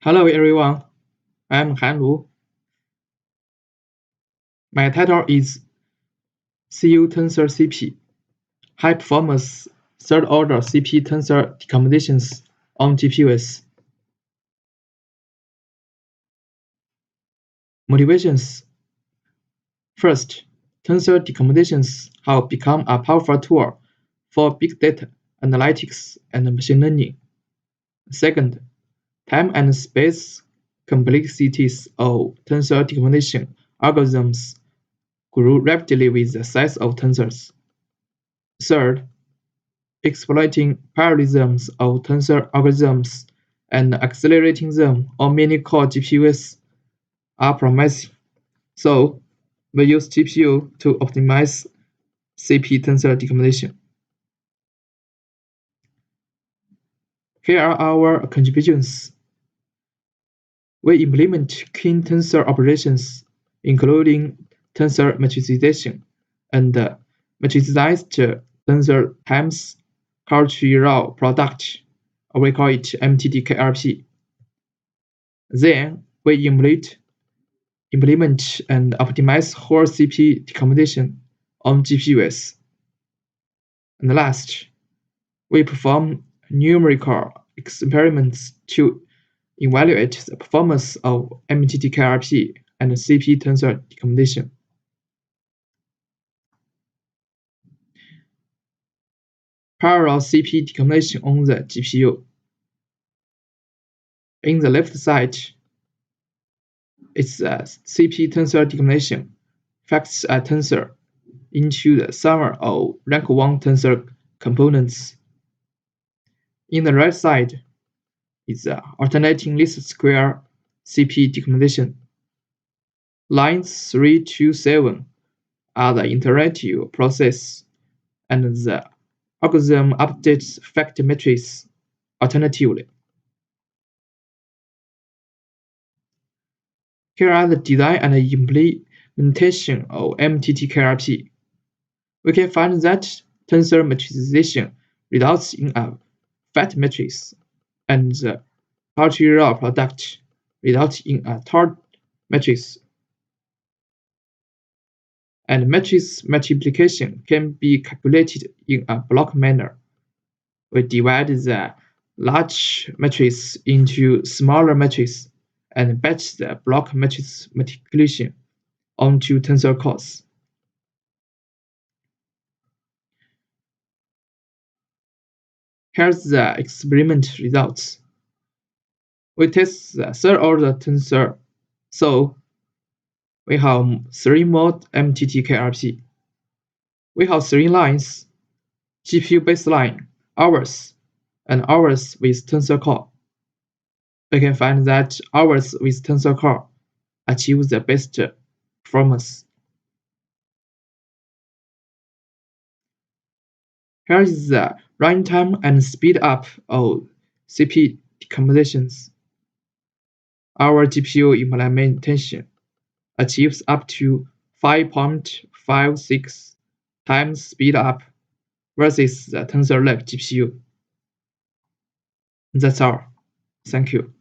Hello everyone, I'm Han Lu. My title is cuTensor-CP, High Performance Third Order CP Tensor Decompositions on GPUs. Motivations. First, tensor decompositions have become a powerful tool for big data analytics and machine learning. Second, time and space complexities of tensor decomposition algorithms grew rapidly with the size of tensors. Third, exploiting parallelisms of tensor algorithms and accelerating them on many core GPUs are promising. So, we use GPU to optimize CP tensor decomposition. Here are our contributions. We implement clean tensor operations, including tensor matricization and matricized tensor times cultural product, or we call it MTDKRP. Then we implement and optimize whole CP decomposition on GPUs. And last, we perform numerical experiments to evaluate the performance of MTDKRP and CP tensor decomposition. Parallel CP decomposition on the GPU. In the left side, it's a CP tensor decomposition facts a tensor into the sum of rank 1 tensor components. In the right side is the alternating least square CP decomposition. Lines 3 to 7 are the iterative process, and the algorithm updates fact matrix alternatively. Here are the design and implementation of MTDKRP. We can find that tensor matricization results in a fat matrix, and the cultural product results in a tall matrix. And matrix multiplication can be calculated in a block manner. We divide the large matrix into smaller matrices and batch the block matrix multiplication onto tensor cores. Here's the experiment results. We test the third order tensor, so we have 3 mode MTDKRP. We have 3 lines: GPU baseline, hours, and hours with tensor core. We can find that hours with tensor core achieve the best performance. Here is the runtime and speed up of CP decompositions. Our GPU implementation achieves up to 5.56 times speed up versus the TensorLab GPU. That's all. Thank you.